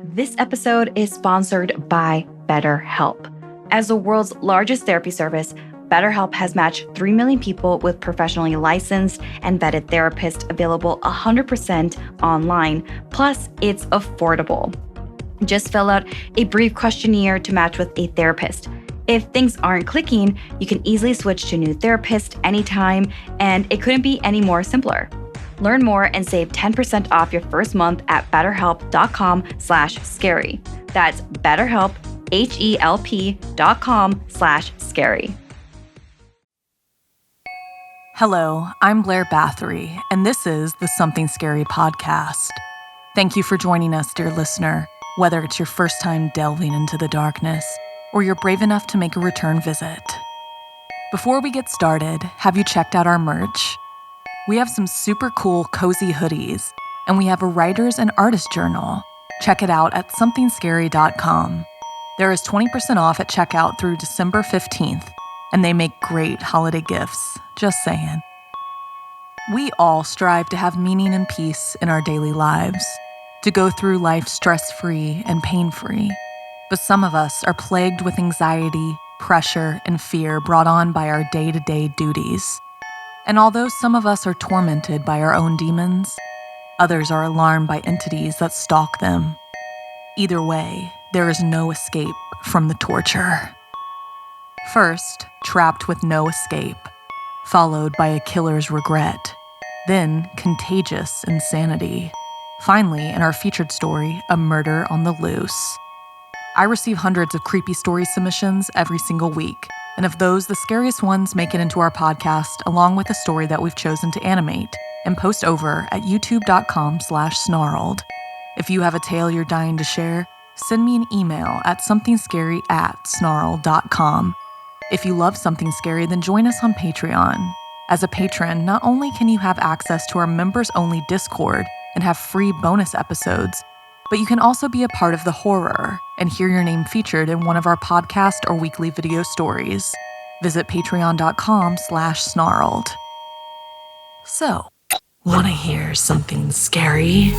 This episode is sponsored by BetterHelp. As the world's largest therapy service, BetterHelp has matched 3 million people with professionally licensed and vetted therapists available 100% online. Plus, it's affordable. Just fill out a brief questionnaire to match with a therapist. If things aren't clicking, you can easily switch to a new therapist anytime, and it couldn't be any more simpler. Learn more and save 10% off your first month at betterhelp.com/scary. That's BetterHelp, HELP.com/scary. Hello, I'm Blair Bathory, and this is the Something Scary podcast. Thank you for joining us, dear listener, whether it's your first time delving into the darkness or you're brave enough to make a return visit. Before we get started, have you checked out our merch? We have some super cool cozy hoodies, and we have a writer's and artist journal. Check it out at somethingscary.com. There is 20% off at checkout through December 15th, and they make great holiday gifts, just saying. We all strive to have meaning and peace in our daily lives, to go through life stress-free and pain-free. But some of us are plagued with anxiety, pressure, and fear brought on by our day-to-day duties. And although some of us are tormented by our own demons, others are alarmed by entities that stalk them. Either way, there is no escape from the torture. First, trapped with no escape, followed by a killer's regret, then contagious insanity. Finally, in our featured story, a murder on the loose. I receive hundreds of creepy story submissions every single week, and of those, the scariest ones make it into our podcast, along with a story that we've chosen to animate and post over at youtube.com/snarled. If you have a tale you're dying to share, send me an email at somethingscary@snarled.com. If you love Something Scary, then join us on Patreon. As a patron, not only can you have access to our members-only Discord and have free bonus episodes, but you can also be a part of the horror and hear your name featured in one of our podcast or weekly video stories. Visit patreon.com/snarled. So, want to hear something scary?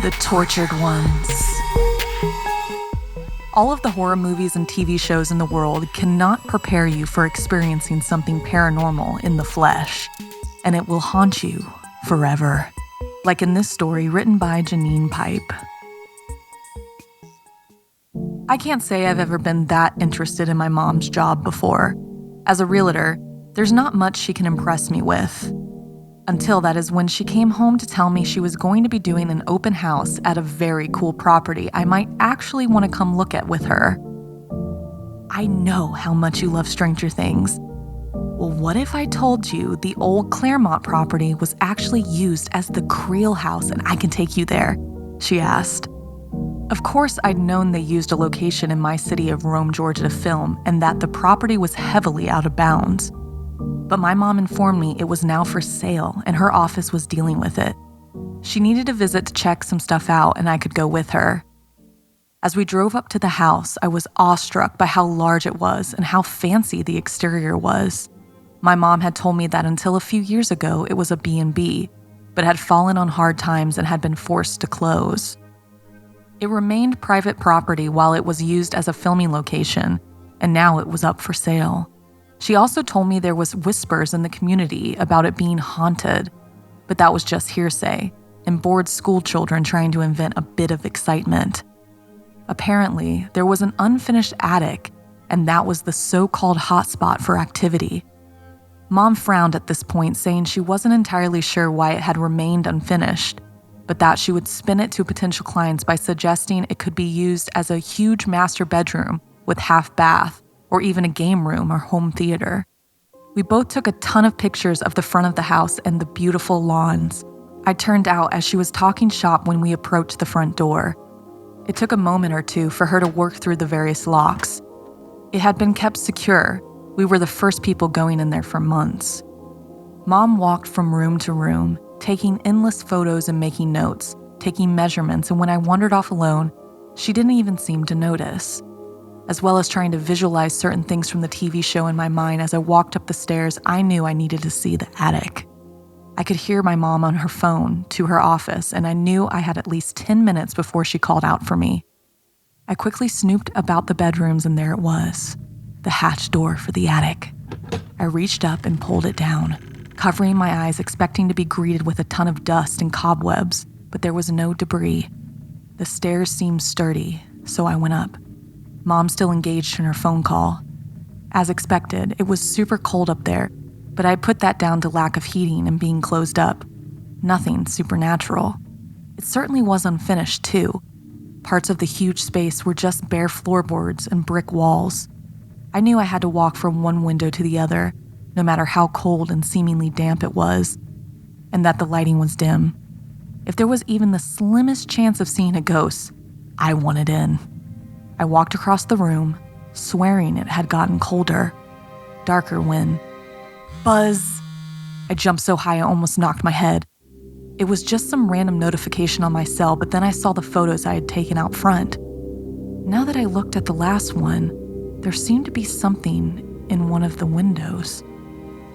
The Tortured Ones. All of the horror movies and TV shows in the world cannot prepare you for experiencing something paranormal in the flesh, and it will haunt you forever. Like in this story written by Janine Pipe. I can't say I've ever been that interested in my mom's job before. As a realtor, there's not much she can impress me with. Until that is when she came home to tell me she was going to be doing an open house at a very cool property I might actually want to come look at with her. I know how much you love Stranger Things. Well, what if I told you the old Claremont property was actually used as the Creel house and I can take you there? She asked. Of course, I'd known they used a location in my city of Rome, Georgia to film and that the property was heavily out of bounds. But my mom informed me it was now for sale and her office was dealing with it. She needed a visit to check some stuff out and I could go with her. As we drove up to the house, I was awestruck by how large it was and how fancy the exterior was. My mom had told me that until a few years ago, it was a B&B, but had fallen on hard times and had been forced to close. It remained private property while it was used as a filming location, and now it was up for sale. She also told me there was whispers in the community about it being haunted, but that was just hearsay, and bored school children trying to invent a bit of excitement. Apparently, there was an unfinished attic, and that was the so-called hotspot for activity. Mom frowned at this point, saying she wasn't entirely sure why it had remained unfinished, but that she would spin it to potential clients by suggesting it could be used as a huge master bedroom with half bath, or even a game room or home theater. We both took a ton of pictures of the front of the house and the beautiful lawns. I turned out as she was talking shop when we approached the front door. It took a moment or two for her to work through the various locks. It had been kept secure. We were the first people going in there for months. Mom walked from room to room, taking endless photos and making notes, taking measurements, and when I wandered off alone, she didn't even seem to notice. As well as trying to visualize certain things from the TV show in my mind as I walked up the stairs, I knew I needed to see the attic. I could hear my mom on her phone to her office, and I knew I had at least 10 minutes before she called out for me. I quickly snooped about the bedrooms, and there it was, the hatch door for the attic. I reached up and pulled it down, covering my eyes, expecting to be greeted with a ton of dust and cobwebs, but there was no debris. The stairs seemed sturdy, so I went up. Mom still engaged in her phone call. As expected, it was super cold up there, but I put that down to lack of heating and being closed up. Nothing supernatural. It certainly was unfinished, too. Parts of the huge space were just bare floorboards and brick walls. I knew I had to walk from one window to the other, no matter how cold and seemingly damp it was, and that the lighting was dim. If there was even the slimmest chance of seeing a ghost, I wanted in. I walked across the room, swearing it had gotten colder, darker when... Buzz! I jumped so high I almost knocked my head. It was just some random notification on my cell, but then I saw the photos I had taken out front. Now that I looked at the last one, there seemed to be something in one of the windows.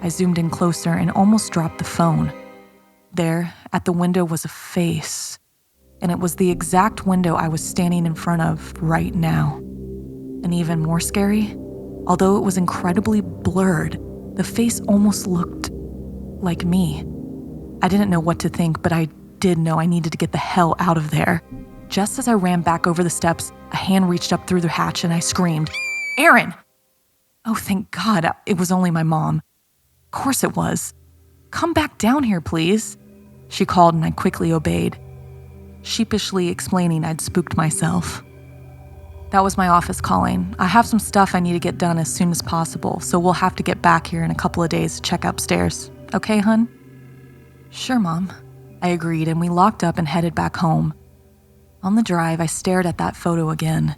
I zoomed in closer and almost dropped the phone. There, at the window, was a face, and it was the exact window I was standing in front of right now. And even more scary, although it was incredibly blurred, the face almost looked like me. I didn't know what to think, but I did know I needed to get the hell out of there. Just as I ran back over the steps, a hand reached up through the hatch and I screamed, "Aaron!" Oh, thank God, it was only my mom. Of course it was. "Come back down here, please," she called, and I quickly obeyed, sheepishly explaining I'd spooked myself. That was my office calling. I have some stuff I need to get done as soon as possible, so we'll have to get back here in a couple of days to check upstairs. Okay, hun? Sure, Mom. I agreed, and we locked up and headed back home. On the drive, I stared at that photo again.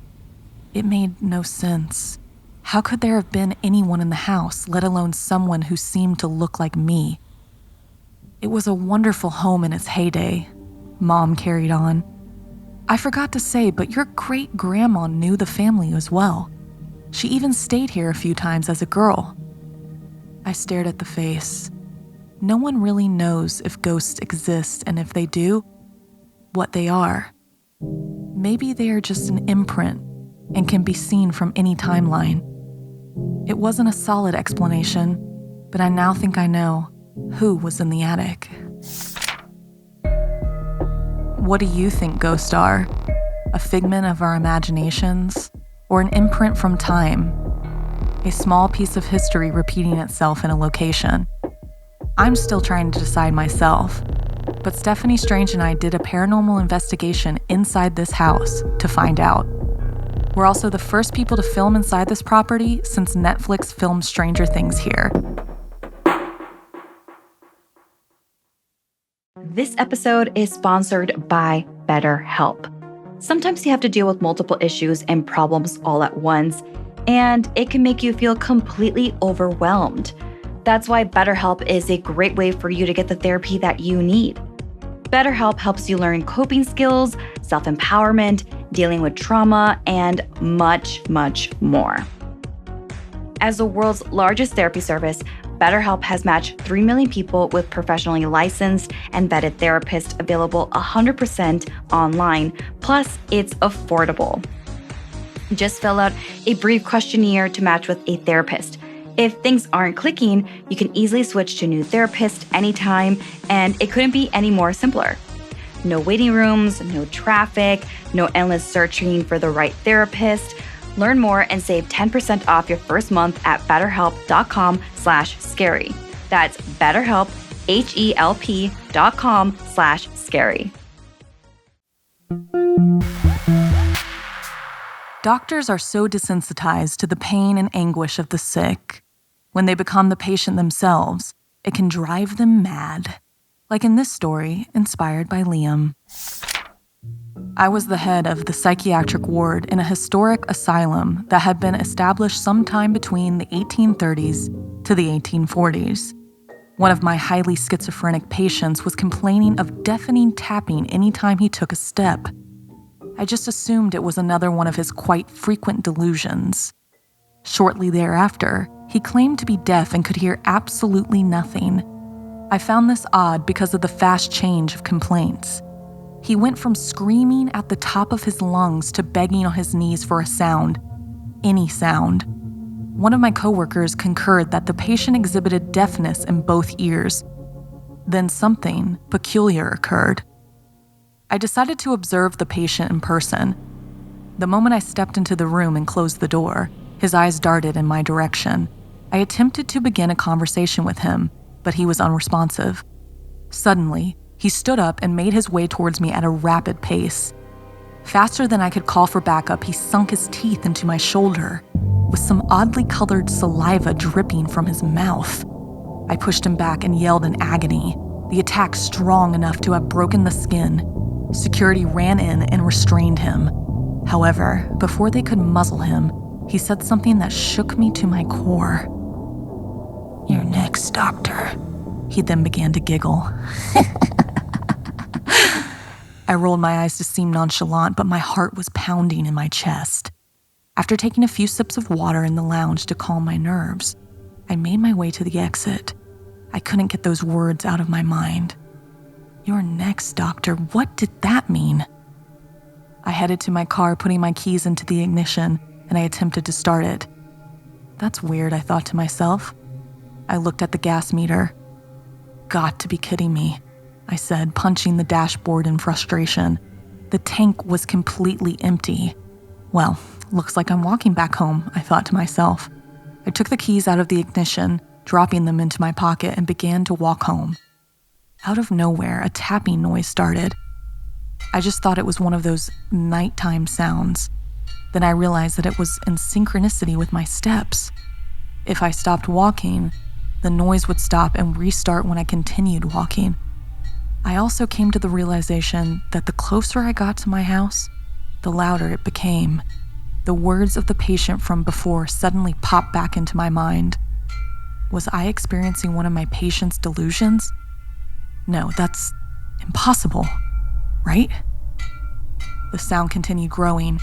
It made no sense. How could there have been anyone in the house, let alone someone who seemed to look like me? It was a wonderful home in its heyday, Mom carried on. I forgot to say, but your great-grandma knew the family as well. She even stayed here a few times as a girl. I stared at the face. No one really knows if ghosts exist, and if they do, what they are. Maybe they are just an imprint and can be seen from any timeline. It wasn't a solid explanation, but I now think I know who was in the attic. What do you think ghosts are? A figment of our imaginations, or an imprint from time? A small piece of history repeating itself in a location? I'm still trying to decide myself, but Stephanie Strange and I did a paranormal investigation inside this house to find out. We're also the first people to film inside this property since Netflix filmed Stranger Things here. This episode is sponsored by BetterHelp. Sometimes you have to deal with multiple issues and problems all at once, and it can make you feel completely overwhelmed. That's why BetterHelp is a great way for you to get the therapy that you need. BetterHelp helps you learn coping skills, self-empowerment, dealing with trauma, and much, much more. As the world's largest therapy service, BetterHelp has matched 3 million people with professionally licensed and vetted therapists available 100% online, plus it's affordable. Just fill out a brief questionnaire to match with a therapist. If things aren't clicking, you can easily switch to a new therapist anytime, and it couldn't be any more simpler. No waiting rooms, no traffic, no endless searching for the right therapist. Learn more and save 10% off your first month at betterhelp.com/scary. That's BetterHelp, HELP.com/scary. Doctors are so desensitized to the pain and anguish of the sick. When they become the patient themselves, it can drive them mad. Like in this story, inspired by Liam. I was the head of the psychiatric ward in a historic asylum that had been established sometime between the 1830s to the 1840s. One of my highly schizophrenic patients was complaining of deafening tapping anytime he took a step. I just assumed it was another one of his quite frequent delusions. Shortly thereafter, he claimed to be deaf and could hear absolutely nothing. I found this odd because of the fast change of complaints. He went from screaming at the top of his lungs to begging on his knees for a sound, any sound. One of my coworkers concurred that the patient exhibited deafness in both ears. Then something peculiar occurred. I decided to observe the patient in person. The moment I stepped into the room and closed the door, his eyes darted in my direction. I attempted to begin a conversation with him, but he was unresponsive. Suddenly, he stood up and made his way towards me at a rapid pace. Faster than I could call for backup, he sunk his teeth into my shoulder, with some oddly colored saliva dripping from his mouth. I pushed him back and yelled in agony, the attack strong enough to have broken the skin. Security ran in and restrained him. However, before they could muzzle him, he said something that shook me to my core. "You're next, doctor." He then began to giggle. I rolled my eyes to seem nonchalant, but my heart was pounding in my chest. After taking a few sips of water in the lounge to calm my nerves, I made my way to the exit. I couldn't get those words out of my mind. "You're next, doctor." What did that mean? I headed to my car, putting my keys into the ignition, and I attempted to start it. That's weird, I thought to myself. I looked at the gas meter. "Got to be kidding me," I said, punching the dashboard in frustration. The tank was completely empty. Well, looks like I'm walking back home, I thought to myself. I took the keys out of the ignition, dropping them into my pocket, and began to walk home. Out of nowhere, a tapping noise started. I just thought it was one of those nighttime sounds. Then I realized that it was in synchronicity with my steps. If I stopped walking, the noise would stop and restart when I continued walking. I also came to the realization that the closer I got to my house, the louder it became. The words of the patient from before suddenly popped back into my mind. Was I experiencing one of my patient's delusions? No, that's impossible, right? The sound continued growing.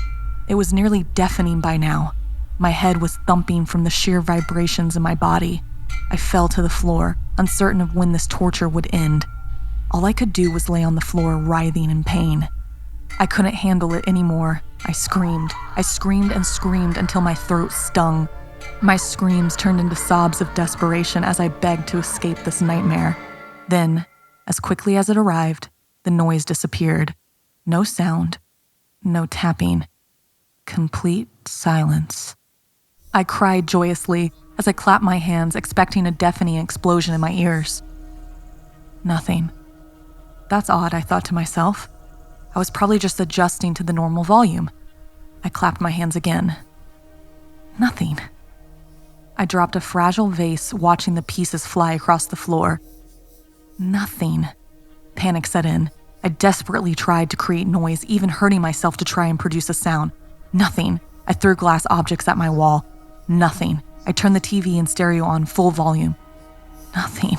It was nearly deafening by now. My head was thumping from the sheer vibrations in my body. I fell to the floor, uncertain of when this torture would end. All I could do was lay on the floor, writhing in pain. I couldn't handle it anymore. I screamed. I screamed and screamed until my throat stung. My screams turned into sobs of desperation as I begged to escape this nightmare. Then, as quickly as it arrived, the noise disappeared. No sound, no tapping. Complete silence. I cried joyously as I clapped my hands, expecting a deafening explosion in my ears. Nothing. That's odd, I thought to myself. I was probably just adjusting to the normal volume. I clapped my hands again. Nothing. I dropped a fragile vase, watching the pieces fly across the floor. Nothing. Panic set in. I desperately tried to create noise, even hurting myself to try and produce a sound. Nothing. I threw glass objects at my wall. Nothing. I turned the TV and stereo on full volume. Nothing.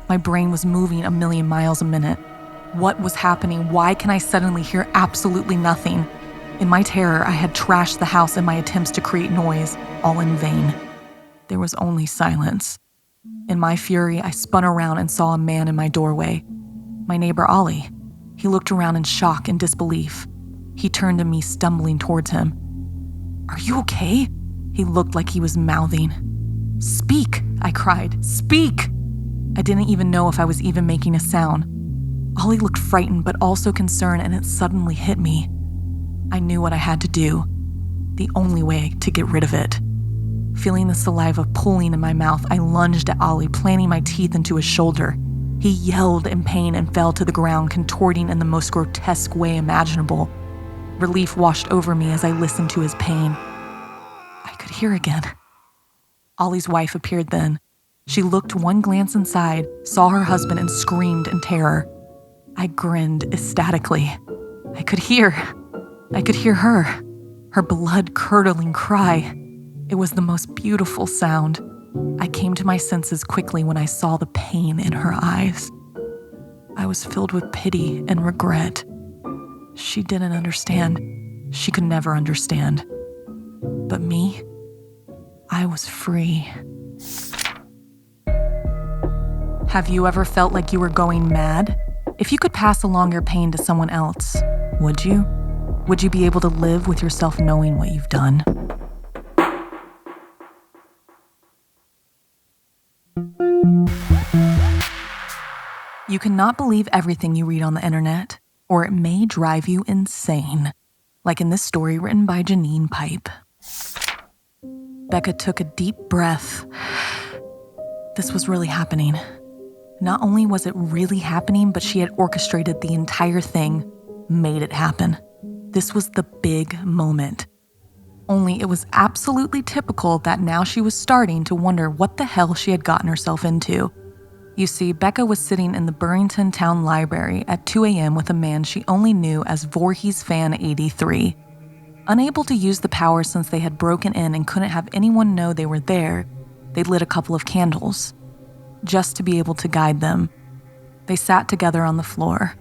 My brain was moving a million miles a minute. What was happening? Why can I suddenly hear absolutely nothing? In my terror, I had trashed the house in my attempts to create noise, all in vain. There was only silence. In my fury, I spun around and saw a man in my doorway. My neighbor Ollie. He looked around in shock and disbelief. He turned to me, stumbling towards him. "Are you okay?" He looked like he was mouthing. "Speak," I cried. "Speak!" I didn't even know if I was even making a sound. Ollie looked frightened but also concerned, and it suddenly hit me. I knew what I had to do. The only way to get rid of it. Feeling the saliva pooling in my mouth, I lunged at Ollie, planting my teeth into his shoulder. He yelled in pain and fell to the ground, contorting in the most grotesque way imaginable. Relief washed over me as I listened to his pain. I could hear again. Ollie's wife appeared then. She looked one glance inside, saw her husband, and screamed in terror. I grinned ecstatically. I could hear her, her blood-curdling cry. It was the most beautiful sound. I came to my senses quickly when I saw the pain in her eyes. I was filled with pity and regret. She didn't understand. She could never understand. But me, I was free. Have you ever felt like you were going mad? If you could pass along your pain to someone else, would you? Would you be able to live with yourself knowing what you've done? You cannot believe everything you read on the internet, or it may drive you insane, like in this story written by Janine Pipe. Becca took a deep breath. This was really happening. Not only was it really happening, but she had orchestrated the entire thing, made it happen. This was the big moment. Only it was absolutely typical that now she was starting to wonder what the hell she had gotten herself into. You see, Becca was sitting in the Burrington Town Library at 2 a.m. with a man she only knew as Voorhees Fan 83. Unable to use the power since they had broken in and couldn't have anyone know they were there, they lit a couple of candles, just to be able to guide them. They sat together on the floor.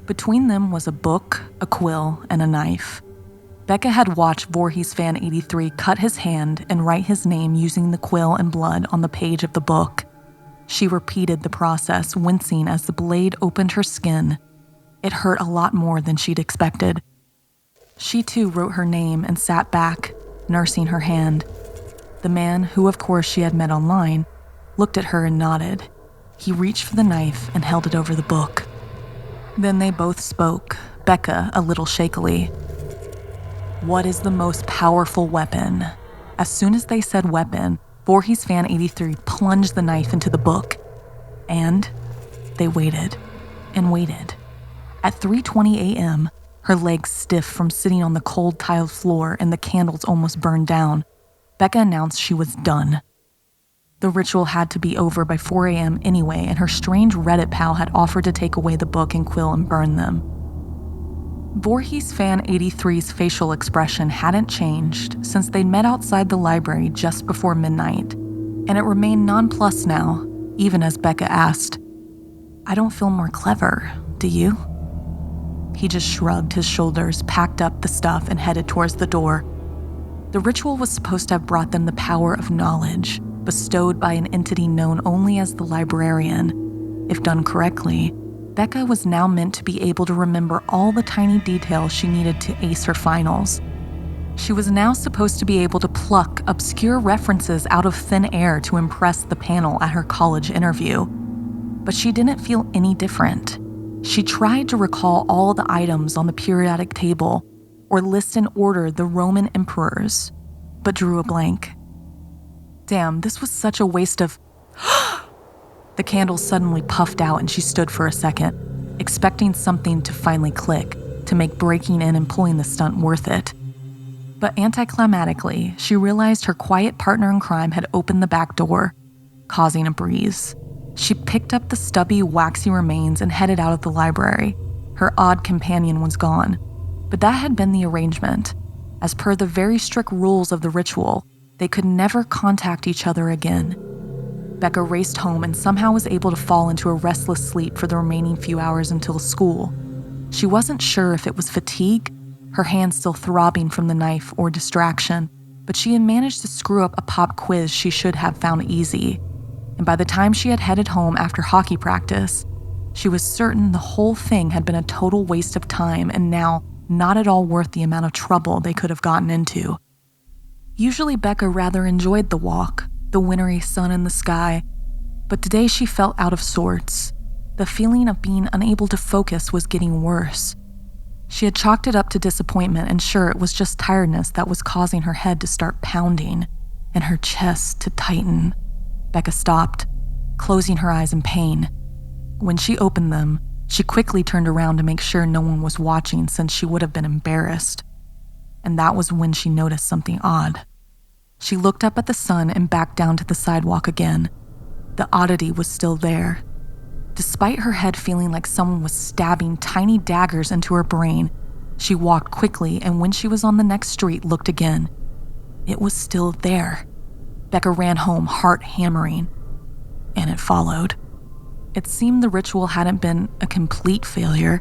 Between them was a book, a quill, and a knife. Becca had watched Voorhees Fan 83 cut his hand and write his name using the quill and blood on the page of the book. She repeated the process, wincing as the blade opened her skin. It hurt a lot more than she'd expected. She too wrote her name and sat back, nursing her hand. The man, who of course she had met online, looked at her and nodded. He reached for the knife and held it over the book. Then they both spoke, Becca a little shakily. What is the most powerful weapon? As soon as they said weapon, Voorhees Fan 83 plunged the knife into the book. And they waited and waited. At 3:20 a.m., her legs stiff from sitting on the cold tiled floor and the candles almost burned down, Becca announced she was done. The ritual had to be over by 4 a.m. anyway, and her strange Reddit pal had offered to take away the book and quill and burn them. Voorhees Fan 83's facial expression hadn't changed since they'd met outside the library just before midnight, and it remained nonplussed now, even as Becca asked, "I don't feel more clever, do you?" He just shrugged his shoulders, packed up the stuff, and headed towards the door. The ritual was supposed to have brought them the power of knowledge, bestowed by an entity known only as the librarian. If done correctly, Becca was now meant to be able to remember all the tiny details she needed to ace her finals. She was now supposed to be able to pluck obscure references out of thin air to impress the panel at her college interview. But she didn't feel any different. She tried to recall all the items on the periodic table or list in order the Roman emperors, but drew a blank. Damn, this was such a waste of... The candle suddenly puffed out and she stood for a second, expecting something to finally click, to make breaking in and pulling the stunt worth it. But anticlimactically, she realized her quiet partner in crime had opened the back door, causing a breeze. She picked up the stubby, waxy remains and headed out of the library. Her odd companion was gone, but that had been the arrangement. As per the very strict rules of the ritual, they could never contact each other again. Becca raced home and somehow was able to fall into a restless sleep for the remaining few hours until school. She wasn't sure if it was fatigue, her hand still throbbing from the knife, or distraction, but she had managed to screw up a pop quiz she should have found easy. And by the time she had headed home after hockey practice, she was certain the whole thing had been a total waste of time and now not at all worth the amount of trouble they could have gotten into. Usually Becca rather enjoyed the walk, the wintry sun in the sky, but today she felt out of sorts. The feeling of being unable to focus was getting worse. She had chalked it up to disappointment, and sure, it was just tiredness that was causing her head to start pounding and her chest to tighten. Becca stopped, closing her eyes in pain. When she opened them, she quickly turned around to make sure no one was watching since she would have been embarrassed. And that was when she noticed something odd. She looked up at the sun and back down to the sidewalk again. The oddity was still there. Despite her head feeling like someone was stabbing tiny daggers into her brain, she walked quickly, and when she was on the next street, looked again. It was still there. Becca ran home, heart hammering, and it followed. It seemed the ritual hadn't been a complete failure.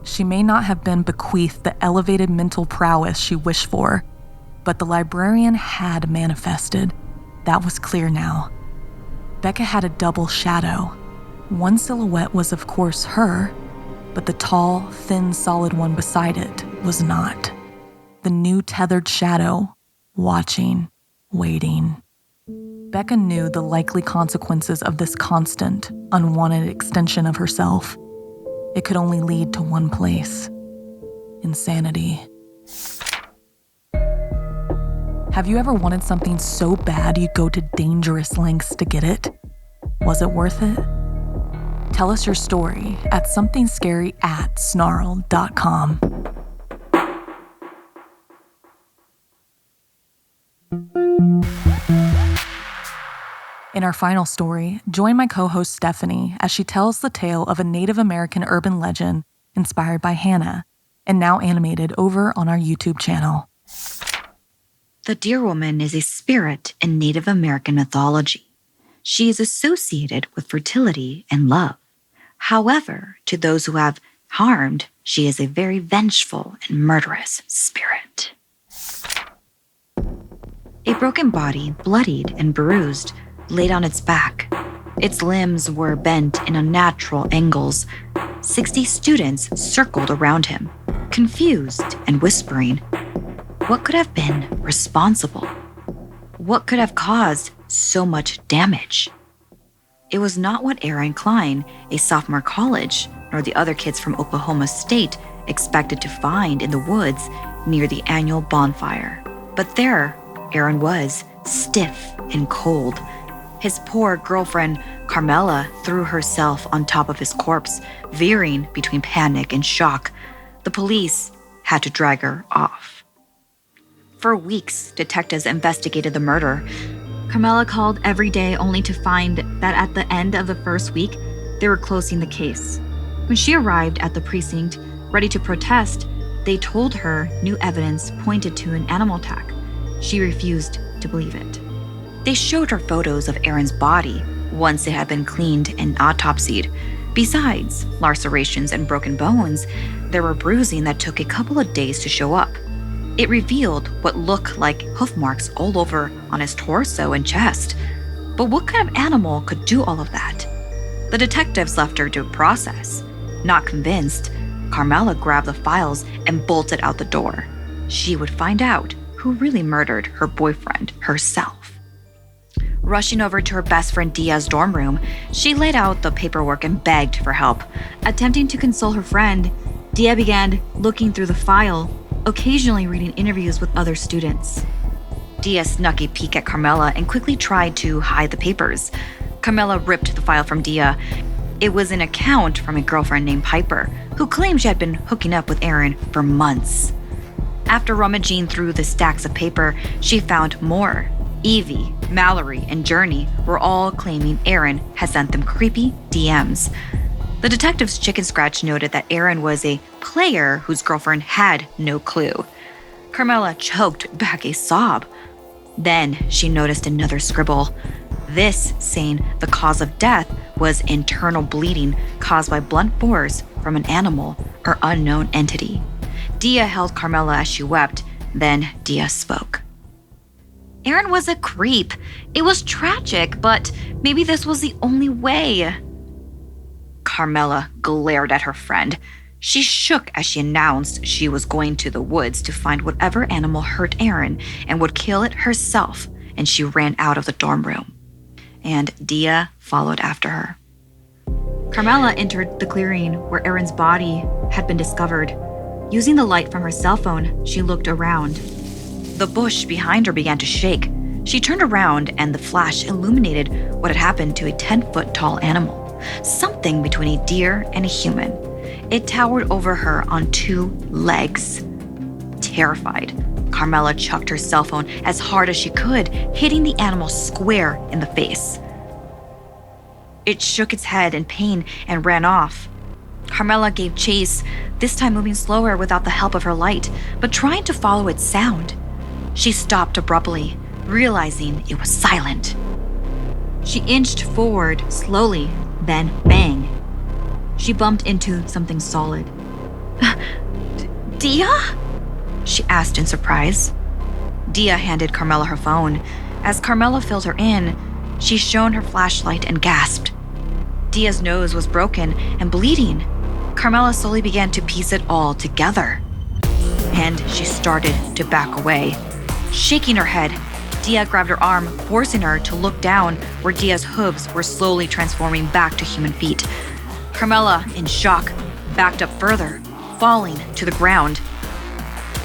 She may not have been bequeathed the elevated mental prowess she wished for, but the librarian had manifested. That was clear now. Becca had a double shadow, One silhouette was, of course, her, but the tall, thin, solid one beside it was not. The new tethered shadow, watching, waiting. Becca knew the likely consequences of this constant, unwanted extension of herself. It could only lead to one place: insanity. Have you ever wanted something so bad you'd go to dangerous lengths to get it? Was it worth it? Tell us your story at somethingscary@snarled.com. In our final story, join my co-host Stephanie as she tells the tale of a Native American urban legend inspired by Hannah and now animated over on our YouTube channel. The Deer Woman is a spirit in Native American mythology. She is associated with fertility and love. However, to those who have harmed, she is a very vengeful and murderous spirit. A broken body, bloodied and bruised, laid on its back. Its limbs were bent in unnatural angles. 60 students circled around him, confused and whispering. What could have been responsible? What could have caused so much damage? It was not what Aaron Klein, a sophomore college, nor the other kids from Oklahoma State expected to find in the woods near the annual bonfire. But there, Aaron was, stiff and cold. His poor girlfriend, Carmela, threw herself on top of his corpse, veering between panic and shock. The police had to drag her off. For weeks, detectives investigated the murder. Carmela called every day only to find that at the end of the first week, they were closing the case. When she arrived at the precinct, ready to protest, they told her new evidence pointed to an animal attack. She refused to believe it. They showed her photos of Aaron's body once it had been cleaned and autopsied. Besides lacerations and broken bones, there were bruising that took a couple of days to show up. It revealed what looked like hoof marks all over on his torso and chest. But what kind of animal could do all of that? The detectives left her to process. Not convinced, Carmela grabbed the files and bolted out the door. She would find out who really murdered her boyfriend herself. Rushing over to her best friend Dia's dorm room, she laid out the paperwork and begged for help. Attempting to console her friend, Dia began looking through the file, occasionally reading interviews with other students. Dia snuck a peek at Carmela and quickly tried to hide the papers. Carmela ripped the file from Dia. It was an account from a girlfriend named Piper, who claimed she had been hooking up with Aaron for months. After rummaging through the stacks of paper, she found more. Evie, Mallory, and Journey were all claiming Aaron had sent them creepy DMs. The detective's chicken scratch noted that Aaron was a player whose girlfriend had no clue. Carmela choked back a sob. Then she noticed another scribble. This saying the cause of death was internal bleeding caused by blunt force from an animal or unknown entity. Dia held Carmela as she wept. Then Dia spoke. Aaron was a creep. It was tragic, but maybe this was the only way. Carmela glared at her friend. She shook as she announced she was going to the woods to find whatever animal hurt Aaron and would kill it herself, and she ran out of the dorm room. And Dia followed after her. Carmela entered the clearing where Aaron's body had been discovered. Using the light from her cell phone, she looked around. The bush behind her began to shake. She turned around and the flash illuminated what had happened to a 10-foot tall animal, something between a deer and a human. It towered over her on 2 legs. Terrified, Carmela chucked her cell phone as hard as she could, hitting the animal square in the face. It shook its head in pain and ran off. Carmela gave chase, this time moving slower without the help of her light, but trying to follow its sound. She stopped abruptly, realizing it was silent. She inched forward slowly, then bang. She bumped into something solid. Dia? She asked in surprise. Dia handed Carmela her phone. As Carmela filled her in, she shone her flashlight and gasped. Dia's nose was broken and bleeding. Carmela slowly began to piece it all together. And she started to back away. Shaking her head, Dia grabbed her arm, forcing her to look down where Dia's hooves were slowly transforming back to human feet. Carmela, in shock, backed up further, falling to the ground.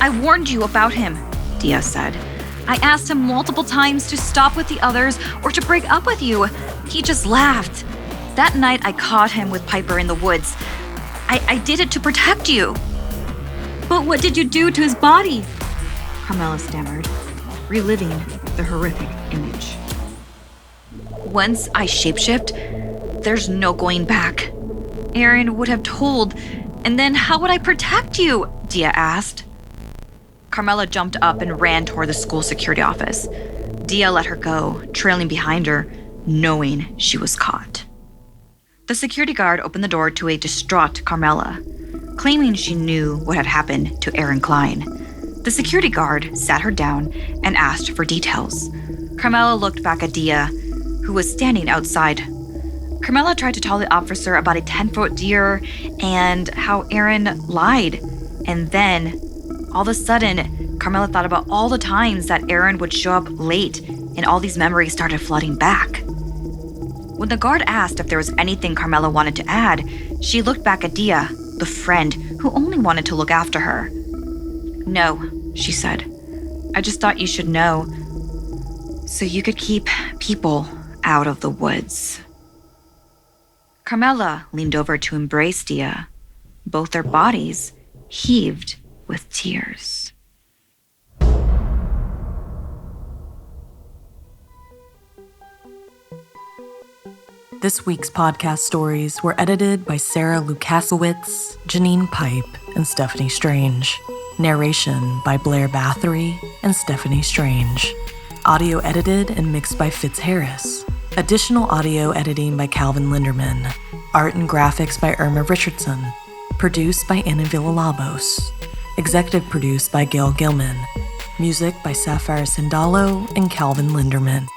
"I warned you about him," Dia said. "I asked him multiple times to stop with the others or to break up with you. He just laughed. That night I caught him with Piper in the woods. I did it to protect you." "But what did you do to his body?" Carmela stammered, reliving the horrific image. "Once I shapeshift, there's no going back. Aaron would have told, and then how would I protect you?" Dia asked. Carmela jumped up and ran toward the school security office. Dia let her go, trailing behind her, knowing she was caught. The security guard opened the door to a distraught Carmela, claiming she knew what had happened to Aaron Klein. The security guard sat her down and asked for details. Carmela looked back at Dia, who was standing outside. Carmela tried to tell the officer about a 10-foot deer and how Aaron lied. And then, all of a sudden, Carmela thought about all the times that Aaron would show up late, and all these memories started flooding back. When the guard asked if there was anything Carmela wanted to add, she looked back at Dia, the friend who only wanted to look after her. "No," she said. "I just thought you should know, so you could keep people out of the woods." Carmela leaned over to embrace Dia. Both their bodies heaved with tears. This week's podcast stories were edited by Sarah Lukasiewicz, Janine Pipe, and Stephanie Strange. Narration by Blair Bathory and Stephanie Strange. Audio edited and mixed by Fitz Harris. Additional audio editing by Calvin Linderman. Art and graphics by Irma Richardson. Produced by Anna Villalobos. Executive produced by Gail Gilman. Music by Sapphire Sindalo and Calvin Linderman.